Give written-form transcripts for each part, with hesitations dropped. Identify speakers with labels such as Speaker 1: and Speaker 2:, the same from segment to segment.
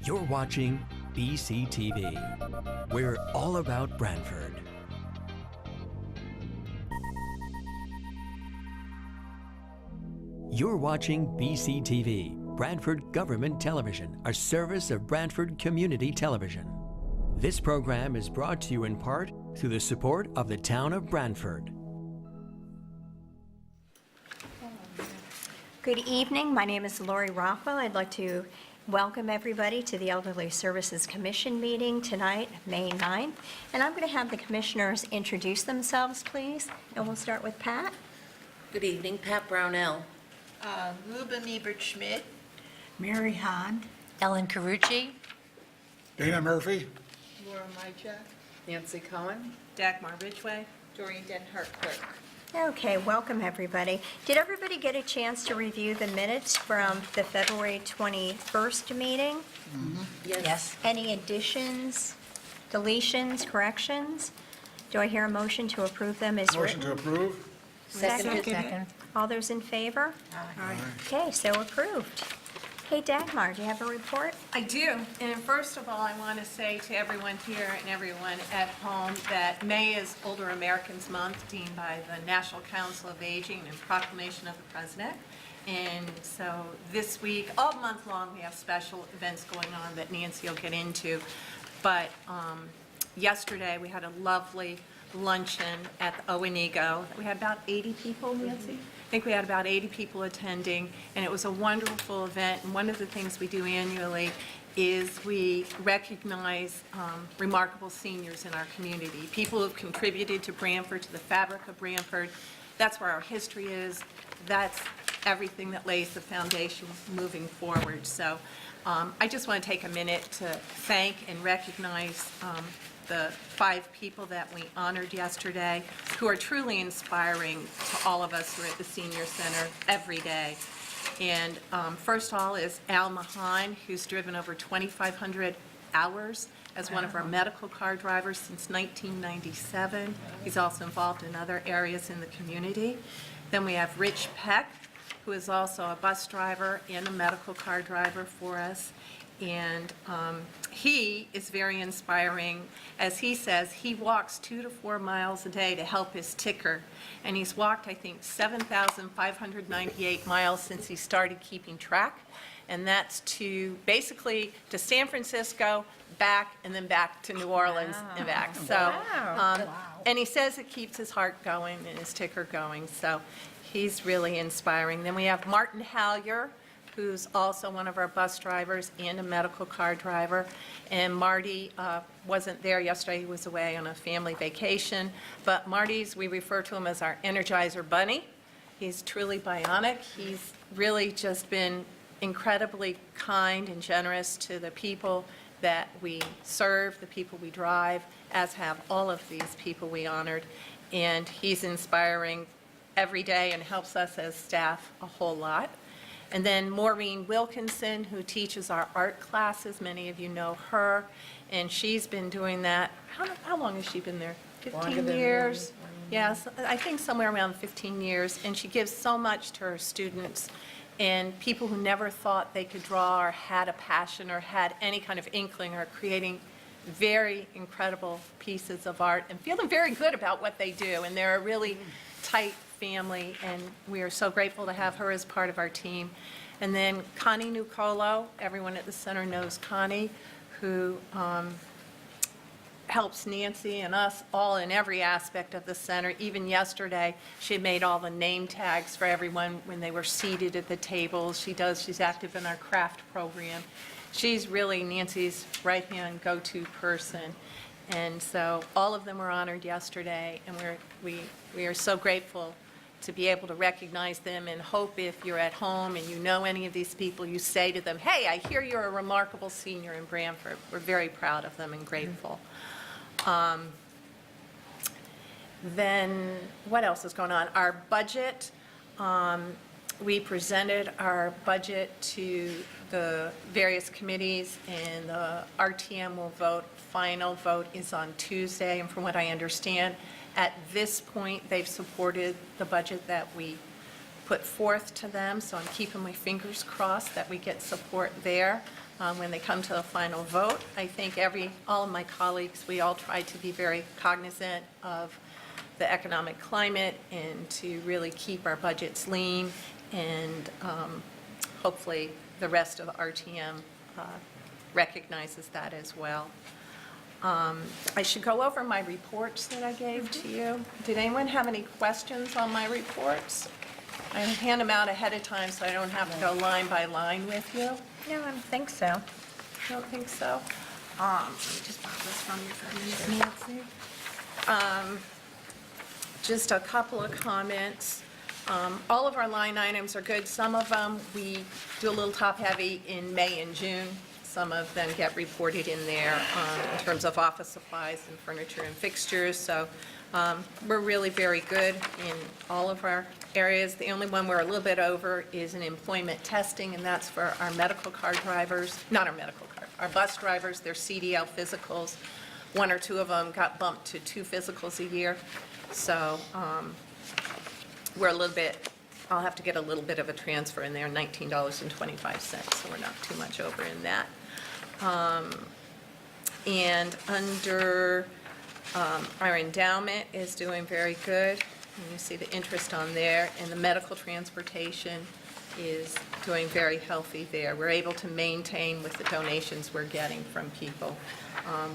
Speaker 1: You're watching BCTV. We're all about Branford. You're watching BCTV, Branford Government Television, a service of Branford Community Television. This program is brought to you in part through the support of the town of Branford.
Speaker 2: Good evening. My name is Lori Rockwell. I'd like to welcome everybody to the Elderly Services Commission meeting tonight, May 9th. And I'm going to have the commissioners introduce themselves, please. And we'll start with Pat.
Speaker 3: Good evening, Pat Brownell.
Speaker 4: Ruben Ebert-Schmidt.
Speaker 5: Mary Hahn.
Speaker 6: Ellen Carucci.
Speaker 7: Dana Murphy.
Speaker 4: Laura Mychak.
Speaker 3: Nancy Cohen.
Speaker 4: Dagmar Ridgway. Doreen Denhart Clerk.
Speaker 2: Okay, welcome everybody. Did everybody get a chance to review the minutes from the February 21st meeting?
Speaker 6: Yes.
Speaker 2: Any additions, deletions, corrections? Do I hear a motion to approve them as
Speaker 7: Motion
Speaker 2: written?
Speaker 7: to approve.
Speaker 6: Second.
Speaker 2: All those in favor?
Speaker 7: Aye.
Speaker 2: Okay, so approved. Hey, Dagmar, do you have a report?
Speaker 8: I do, and first of all, I want to say to everyone here and everyone at home that May is Older Americans Month, deemed by the National Council of Aging and proclamation of the President. And so this week, all month long, we have special events going on that Nancy will get into. But yesterday, we had a lovely luncheon at the Owenigo. We had about 80 people, Nancy? I think we had about 80 people attending, and it was a wonderful event. And one of the things we do annually is we recognize remarkable seniors in our community, people who have contributed to Branford, to the fabric of Branford. That's where our history is. That's everything that lays the foundation moving forward. So I just want to take a minute to thank and recognize the 5 people that we honored yesterday, who are truly inspiring to all of us who are at the Senior Center every day. And first of all is Al Mahan, who's driven over 2,500 hours as one of our medical car drivers since 1997. He's also involved in other areas in the community. Then we have Rich Peck, who is also a bus driver and a medical car driver for us. And he is very inspiring. As he says, he walks 2 to 4 miles a day to help his ticker. And he's walked, I think, 7,598 miles since he started keeping track. And that's basically to San Francisco, back, and then back to New Orleans and back. So, and he says it keeps his heart going and his ticker going. So he's really inspiring. Then we have Martin Hallier, who's also one of our bus drivers and a medical car driver. And Marty wasn't there yesterday. He was away on a family vacation. But we refer to him as our Energizer Bunny. He's truly bionic. He's really just been incredibly kind and generous to the people that we serve, the people we drive, as have all of these people we honored. And he's inspiring every day and helps us as staff a whole lot. And then Maureen Wilkinson, who teaches our art classes. Many of you know her, and she's been doing that. How long has she been there? 15 years? Yes, I think somewhere around 15 years. And she gives so much to her students and people who never thought they could draw or had a passion or had any kind of inkling or creating very incredible pieces of art and feeling very good about what they do. And they're a really tight family, and we are so grateful to have her as part of our team. And then Connie Nucolo, everyone at the center knows Connie, who helps Nancy and us all in every aspect of the center. Even yesterday, she made all the name tags for everyone when they were seated at the tables. She's active in our craft program. She's really Nancy's right-hand go-to person. And so all of them were honored yesterday, and we are so grateful to be able to recognize them, and hope if you're at home and you know any of these people, you say to them, hey, I hear you're a remarkable senior in Branford. We're very proud of them and grateful. Then what else is going on? Our budget, we presented our budget to the various committees, and the RTM will vote. Final vote is on Tuesday, and from what I understand, at this point, they've supported the budget that we put forth to them, so I'm keeping my fingers crossed that we get support there. when they come to the final vote. I think all of my colleagues, we all try to be very cognizant of the economic climate and to really keep our budgets lean, and hopefully the rest of RTM recognizes that as well. I should go over my reports that I gave to you. Did anyone have any questions on my reports? I hand them out ahead of time so I don't have to go line by line with you.
Speaker 2: No, I don't think so.
Speaker 8: Don't think so. Let me just borrow this from you for a minute, Nancy. Just a couple of comments. All of our line items are good. Some of them, we do a little top-heavy in May and June. Some of them get reported in there in terms of office supplies and furniture and fixtures. So we're really very good in all of our areas. The only one we're a little bit over is in employment testing, and that's for our medical car drivers, not our medical car, our bus drivers, their CDL physicals. One or two of them got bumped to 2 physicals a year. So we're a little bit, I'll have to get a little bit of a transfer in there, $19.25, so we're not too much over in that. And under our endowment is doing very good. And you see the interest on there, and the medical transportation is doing very healthy there. We're able to maintain with the donations we're getting from people.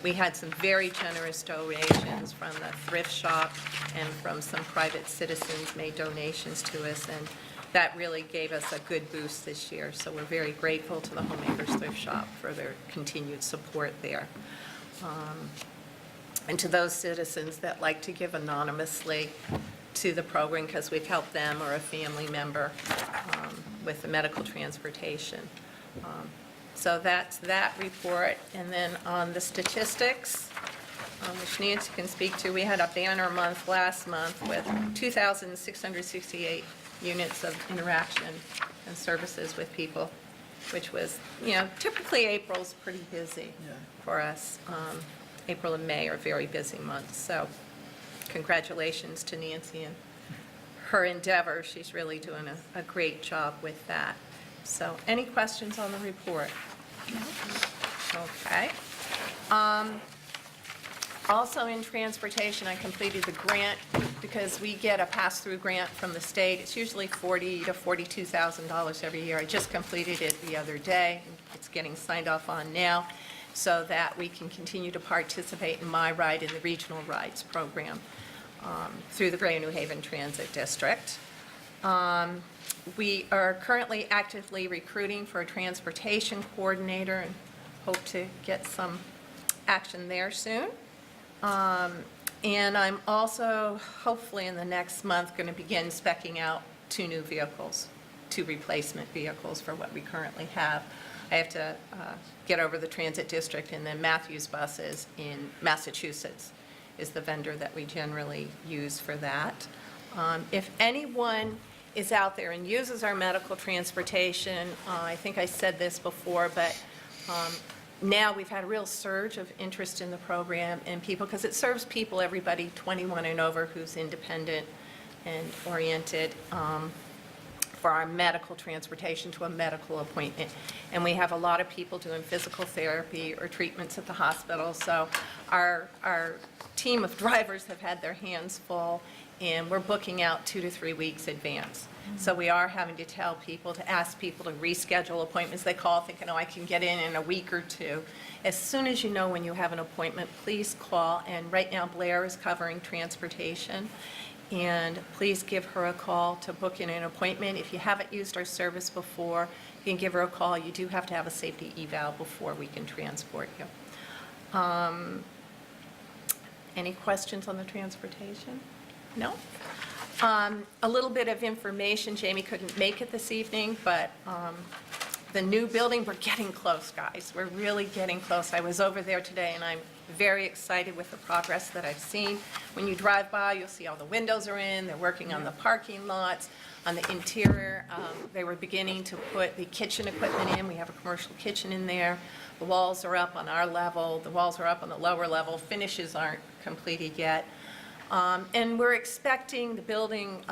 Speaker 8: We had some very generous donations from the thrift shop and from some private citizens made donations to us, and that really gave us a good boost this year. So we're very grateful to the Homemakers Thrift Shop for their continued support there. And to those citizens that like to give anonymously to the program because we've helped them or a family member with the medical transportation. So that's that report. And then on the statistics, which Nancy can speak to, we had a banner month last month with 2,668 units of interaction and services with people, which was, typically April's pretty busy for us. April and May are very busy months. So congratulations to Nancy and her endeavor. She's really doing a great job with that. So any questions on the report? Okay. Also in transportation, I completed the grant because we get a pass-through grant from the state. It's usually $40,000 to $42,000 every year. I just completed it the other day. It's getting signed off on now so that we can continue to participate in My Ride in the Regional Rides program through the Greater New Haven Transit District. We are currently actively recruiting for a transportation coordinator and hope to get some action there soon. And I'm also, hopefully in the next month, going to begin speccing out 2 new vehicles, 2 replacement vehicles for what we currently have. I have to get over the transit district, and then Matthews Buses in Massachusetts is the vendor that we generally use for that. If anyone is out there and uses our medical transportation, I think I said this before, but now we've had a real surge of interest in the program and people, because it serves people, everybody 21 and over who's independent and oriented, for our medical transportation to a medical appointment. And we have a lot of people doing physical therapy or treatments at the hospital. So our team of drivers have had their hands full, and we're booking out 2 to 3 weeks advance. So we are having to tell people, to ask people to reschedule appointments. They call thinking, I can get in a week or 2. As soon as you know when you have an appointment, please call. And right now Blair is covering transportation. And please give her a call to book in an appointment. If you haven't used our service before, you can give her a call. You do have to have a safety eval before we can transport you. Any questions on the transportation? No? A little bit of information. Jamie couldn't make it this evening, but the new building, we're getting close, guys. We're really getting close. I was over there today, and I'm very excited with the progress that I've seen. When you drive by, you'll see all the windows are in. They're working on the parking lots. On the interior, they were beginning to put the kitchen equipment in. We have a commercial kitchen in there. The walls are up on our level. The walls are up on the lower level. Finishes aren't completed yet. And we're expecting the building,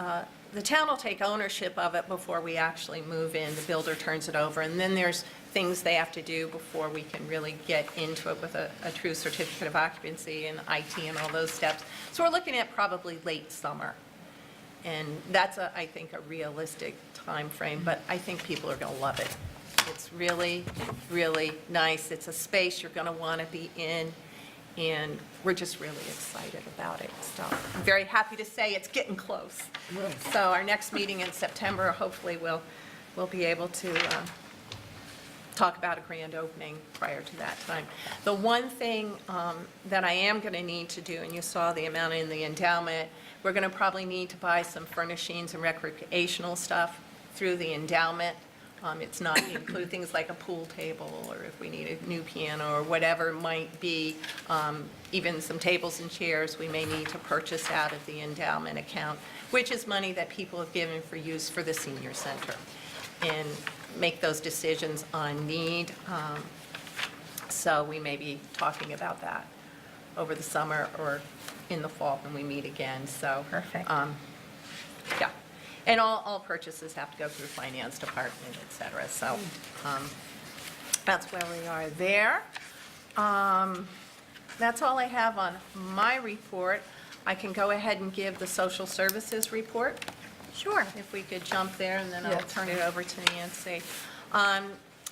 Speaker 8: the town will take ownership of it before we actually move in. The builder turns it over, and then there's things they have to do before we can really get into it with a true certificate of occupancy and IT and all those steps. So we're looking at probably late summer. And that's, I think, a realistic time frame, but I think people are going to love it. It's really, really nice. It's a space you're going to want to be in, and we're just really excited about it. So I'm very happy to say it's getting close. So our next meeting in September, hopefully we'll be able to talk about a grand opening prior to that time. The one thing that I am going to need to do, and you saw the amount in the endowment, we're going to probably need to buy some furnishings and recreational stuff through the endowment. It's not include things like a pool table, or if we need a new piano or whatever it might be, even some tables and chairs we may need to purchase out of the endowment account, which is money that people have given for use for the senior center, and make those decisions on need. So we may be talking about that over the summer or in the fall when we meet again, so.
Speaker 2: Perfect.
Speaker 8: Yeah. And all purchases have to go through finance department, et cetera, so that's where we are there. That's all I have on my report. I can go ahead and give the social services report.
Speaker 2: Sure.
Speaker 8: If we could jump there, and then I'll
Speaker 4: Yes.
Speaker 8: turn it over to Nancy.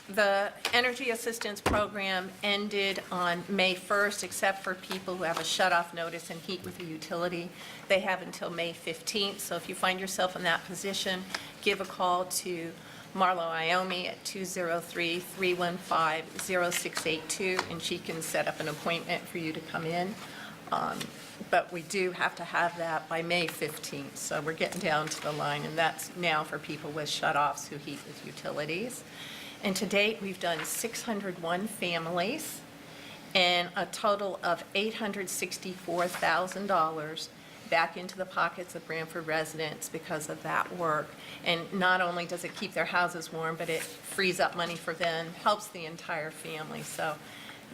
Speaker 8: The Energy Assistance Program ended on May 1st, except for people who have a shut-off notice and heat with a utility. They have until May 15th, so if you find yourself in that position, give a call to Marlo Iommi at 203-315-0682, and she can set up an appointment for you to come in. But we do have to have that by May 15th, so we're getting down to the line, and that's now for people with shut-offs who heat with utilities. And to date, we've done 601 families and a total of $864,000 back into the pockets of Branford residents because of that work. And not only does it keep their houses warm, but it frees up money for them, helps the entire family. So,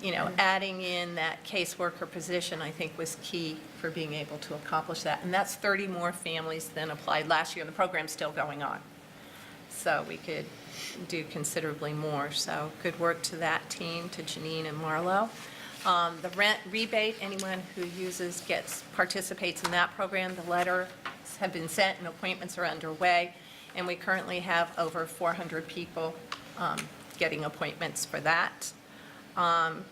Speaker 8: you know, adding in that caseworker position, I think, was key for being able to accomplish that. And that's 30 more families than applied last year, and the program's still going on. So we could do considerably more. So good work to that team, to Janine and Marlo. The rent rebate, anyone who participates in that program, the letters have been sent and appointments are underway. And we currently have over 400 people getting appointments for that. And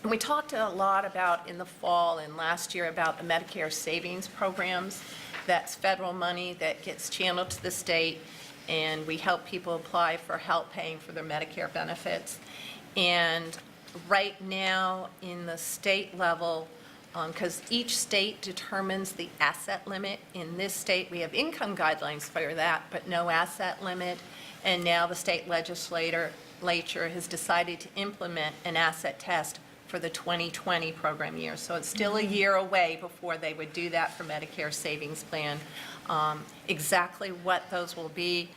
Speaker 8: we talked a lot about in the fall and last year about the Medicare savings programs. That's federal money that gets channeled to the state, and we help people apply for help paying for their Medicare benefits. And right now, in the state level, because each state determines the asset limit. In this state, we have income guidelines for that, but no asset limit. And now the state legislature has decided to implement an asset test for the 2020 program year. So it's still a year away before they would do that for Medicare Savings Plan. Exactly what those will be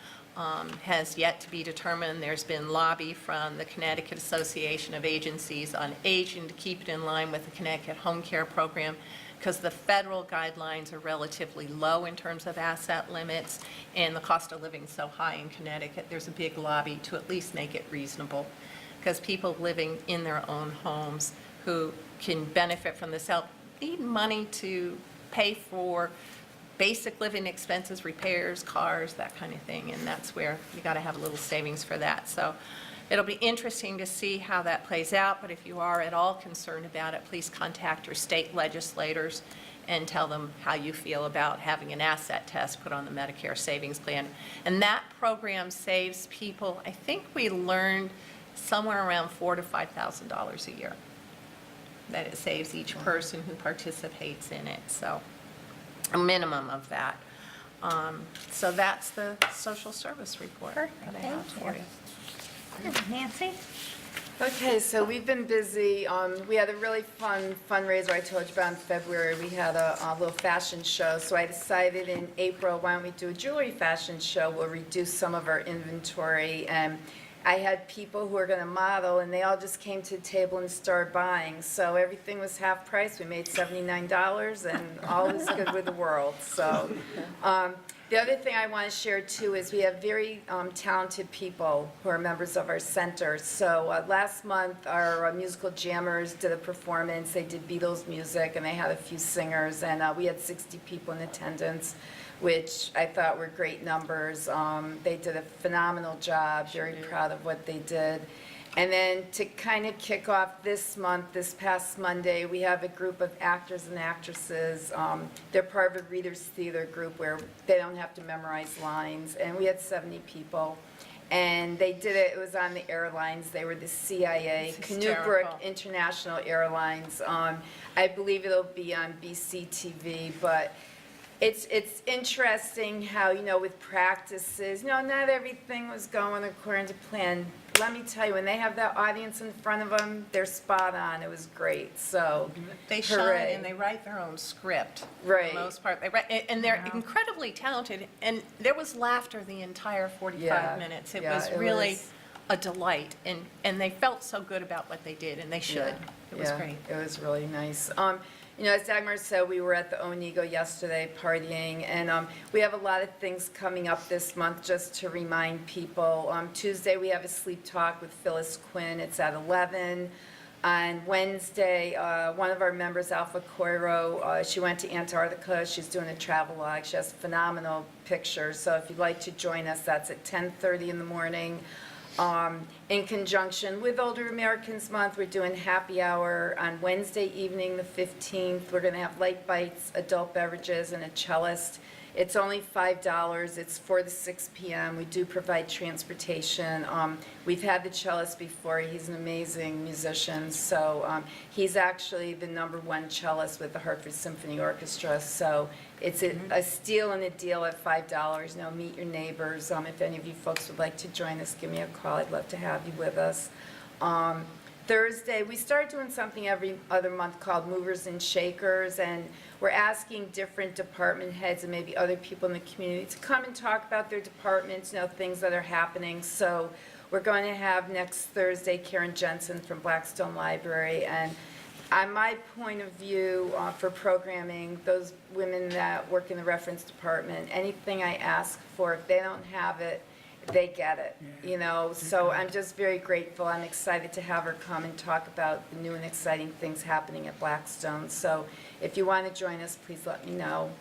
Speaker 8: has yet to be determined. There's been lobby from the Connecticut Association of Agencies on Aging to keep it in line with the Connecticut Home Care Program, because the federal guidelines are relatively low in terms of asset limits, and the cost of living is so high in Connecticut, there's a big lobby to at least make it reasonable, because people living in their own homes who can benefit from this help need money to pay for basic living expenses, repairs, cars, that kind of thing, and that's where you got to have a little savings for that. So it'll be interesting to see how that plays out, but if you are at all concerned about it, please contact your state legislators and tell them how you feel about having an asset test put on the Medicare Savings Plan. And that program saves people, I think we learned somewhere around $4,000 to $5,000 a year that it saves each person who participates in it. So a minimum of that. So that's the social service report that I have for you.
Speaker 2: Nancy?
Speaker 9: Okay, so we've been busy. We had a really fun fundraiser I told you about in February. We had a little fashion show, so I decided in April, why don't we do a jewelry fashion show? We'll reduce some of our inventory, and I had people who were going to model, and they all just came to the table and started buying. So everything was half price. We made $79, and all is good with the world. So The other thing I want to share too is we have very talented people who are members of our center. So last month, our musical jammers did a performance. They did Beatles music, and they had a few singers, and we had 60 people in attendance, which I thought were great numbers. They did a phenomenal job, very proud of what they did. And then to kind of kick off this month, this past Monday, we have a group of actors and actresses. They're part of a readers theater group where they don't have to memorize lines, and we had 70 people. And they did it, it was on the airlines, they were the CIA,
Speaker 8: It's
Speaker 9: Canoe
Speaker 8: hysterical.
Speaker 9: Brook International Airlines. I believe it'll be on BCTV, but it's interesting how, with practices, not everything was going according to plan. Let me tell you, when they have that audience in front of them, they're spot on. It was great, so
Speaker 8: They shine
Speaker 9: hooray.
Speaker 8: and they write their own script.
Speaker 9: Right.
Speaker 8: For the most part. They write, and they're incredibly talented, and there was laughter the entire 45
Speaker 9: Yeah.
Speaker 8: minutes. It
Speaker 9: Yeah,
Speaker 8: was
Speaker 9: it
Speaker 8: really
Speaker 9: was-
Speaker 8: a delight, and they felt so good about what they did, and they should. It was
Speaker 9: Yeah,
Speaker 8: great.
Speaker 9: It was really nice. As Dagmar said, we were at the Onigo yesterday partying, and we have a lot of things coming up this month just to remind people. Tuesday, we have a sleep talk with Phyllis Quinn. It's at 11. On Wednesday, one of our members, Alpha Coiro, she went to Antarctica. She's doing a travel log. She has phenomenal pictures. So if you'd like to join us, that's at 10:30 in the morning. In conjunction with Older Americans Month, we're doing happy hour on Wednesday evening, the 15th. We're going to have light bites, adult beverages, and a cellist. It's only $5. It's 4 to 6 p.m. We do provide transportation. We've had the cellist before. He's an amazing musician. So he's actually the #1 cellist with the Hartford Symphony Orchestra. So it's a steal and a deal at $5. Meet your neighbors. If any of you folks would like to join us, give me a call. I'd love to have you with us. Thursday, we start doing something every other month called Movers and Shakers, and we're asking different department heads and maybe other people in the community to come and talk about their departments, things that are happening. So we're going to have next Thursday Karen Jensen from Blackstone Library, and on my point of view for programming, those women that work in the reference department, anything I ask for, if they don't have it, they get it, So I'm just very grateful. I'm excited to have her come and talk about the new and exciting things happening at Blackstone. So if you want to join us, please let me know.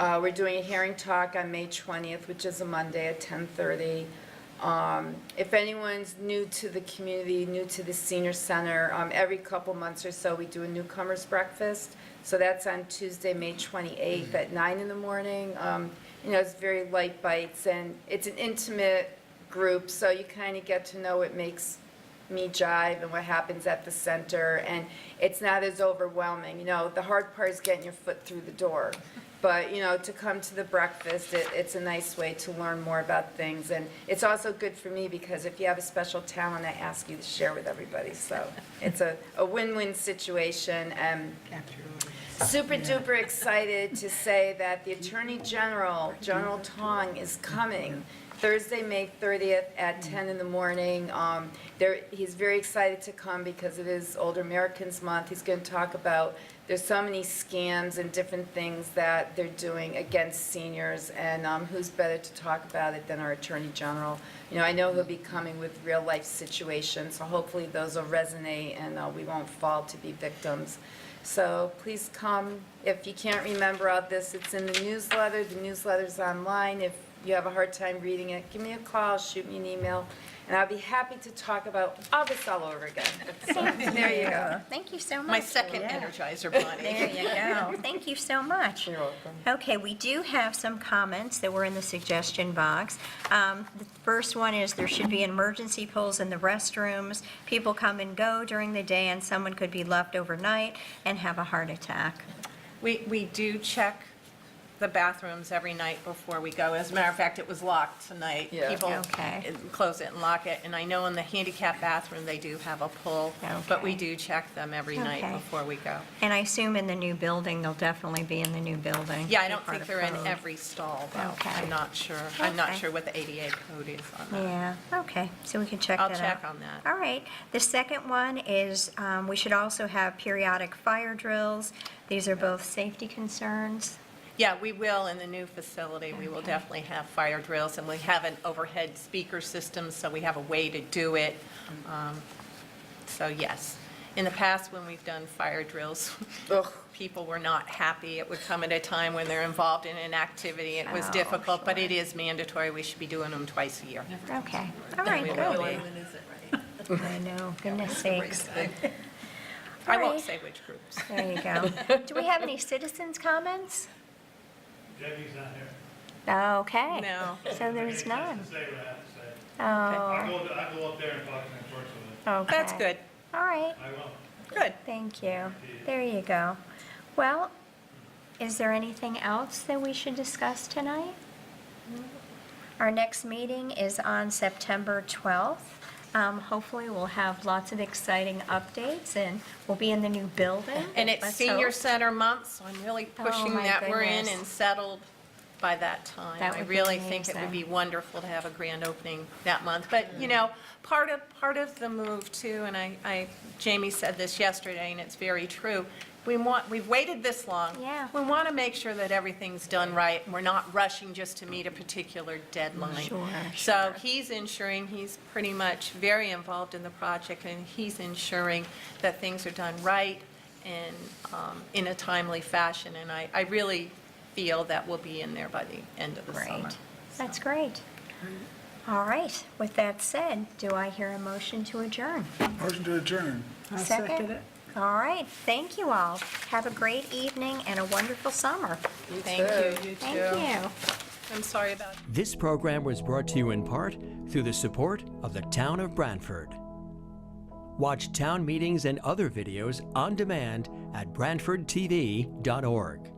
Speaker 9: We're doing a hearing talk on May 20th, which is a Monday at 10:30. If anyone's new to the community, new to the senior center, every couple months or so we do a newcomers breakfast. So that's on Tuesday, May 28th at 9 in the morning. It's very light bites, and it's an intimate group, so you kind of get to know what makes me jive and what happens at the center, and it's not as overwhelming. The hard part is getting your foot through the door. But, to come to the breakfast, it's a nice way to learn more about things. And it's also good for me because if you have a special talent, I ask you to share with everybody. So it's a win-win situation. And super duper excited to say that the Attorney General, General Tong, is coming Thursday, May 30th at 10 in the morning. He's very excited to come because it is Older Americans Month. He's going to talk about there's so many scams and different things that they're doing against seniors, and who's better to talk about it than our Attorney General. I know he'll be coming with real-life situations, so hopefully those will resonate and we won't fall to be victims. So please come. If you can't remember all this, it's in the newsletter. The newsletter's online. If you have a hard time reading it, give me a call, shoot me an email, and I'll be happy to talk about all this all over again. So there you go.
Speaker 2: Thank you so much.
Speaker 8: My second Energizer Bunny.
Speaker 2: There you go. Thank you so much.
Speaker 9: You're welcome.
Speaker 2: Okay, we do have some comments that were in the suggestion box. The first one is there should be emergency pulls in the restrooms. People come and go during the day, and someone could be left overnight and have a heart attack.
Speaker 8: We do check the bathrooms every night before we go. As a matter of fact, it was locked tonight.
Speaker 9: Yeah.
Speaker 8: People
Speaker 2: Okay.
Speaker 8: close it and lock it, and I know in the handicap bathroom, they do have a pull, but we
Speaker 2: Okay.
Speaker 8: do check them every night
Speaker 2: Okay.
Speaker 8: before we go.
Speaker 2: And I assume in the new building, they'll definitely be in the new building.
Speaker 8: Yeah, I
Speaker 2: Be
Speaker 8: don't
Speaker 2: part
Speaker 8: think
Speaker 2: of
Speaker 8: they're in
Speaker 2: code.
Speaker 8: every stall, though.
Speaker 2: Okay.
Speaker 8: I'm not sure. I'm not
Speaker 2: Okay.
Speaker 8: sure what the ADA code is on that.
Speaker 2: Yeah, okay, so we can check
Speaker 8: I'll
Speaker 2: that out.
Speaker 8: check on that.
Speaker 2: All right. The second one is we should also have periodic fire drills. These are both safety concerns.
Speaker 8: Yeah, we will in the new facility. We will definitely have fire drills, and we have an overhead speaker system, so we have a way to do it. So yes, in the past, when we've done fire drills,
Speaker 9: Ugh.
Speaker 8: people were not happy. It would come at a time when they're involved in an activity. It was
Speaker 2: Oh,
Speaker 8: difficult, but it is mandatory. We should be doing them twice a year.
Speaker 2: Okay, all right,
Speaker 8: We
Speaker 2: good.
Speaker 8: will be.
Speaker 2: I know, goodness sakes.
Speaker 8: I
Speaker 2: All
Speaker 8: won't
Speaker 2: right.
Speaker 8: say which groups.
Speaker 2: There you go. Do we have any citizens' comments?
Speaker 10: Debbie's not here.
Speaker 2: Okay.
Speaker 8: No.
Speaker 2: So there's none.
Speaker 10: Say what I have to say.
Speaker 2: Oh,
Speaker 10: I'll go up there and talk to them personally.
Speaker 2: okay.
Speaker 8: That's good.
Speaker 2: All right,
Speaker 10: I will.
Speaker 8: Good.
Speaker 2: thank you. There you go. Well, is there anything else that we should discuss tonight? Our next meeting is on September 12th. Hopefully, we'll have lots of exciting updates, and we'll be in the new building.
Speaker 8: And it's
Speaker 2: Let's
Speaker 8: senior
Speaker 2: hope.
Speaker 8: center month, so I'm really pushing
Speaker 2: my
Speaker 8: that we're in
Speaker 2: goodness.
Speaker 8: and settled by that time.
Speaker 2: That
Speaker 8: I
Speaker 2: would be
Speaker 8: really think it would
Speaker 2: amazing.
Speaker 8: be wonderful to have a grand opening that month. But, part of the move too, and Jamie said this yesterday, and it's very true, we've waited this long.
Speaker 2: Yeah.
Speaker 8: We want to make sure that everything's done right, and we're not rushing just to meet a particular deadline.
Speaker 2: Sure,
Speaker 8: So he's ensuring, he's pretty much very involved in the project, and he's ensuring that things are done right and in a timely fashion. And I really feel that we'll be in there by the end of the summer.
Speaker 2: Great. That's great. All right, with that said, do I hear a motion to adjourn?
Speaker 7: Motion to adjourn.
Speaker 5: I'll
Speaker 2: Second?
Speaker 5: second it.
Speaker 2: All right, thank you all. Have a great evening and a wonderful summer.
Speaker 8: Thank you, you too.
Speaker 2: Thank you.
Speaker 8: I'm sorry about
Speaker 1: This program was brought to you in part through the support of the Town of Branford. Watch town meetings and other videos on demand at BranfordTV.org.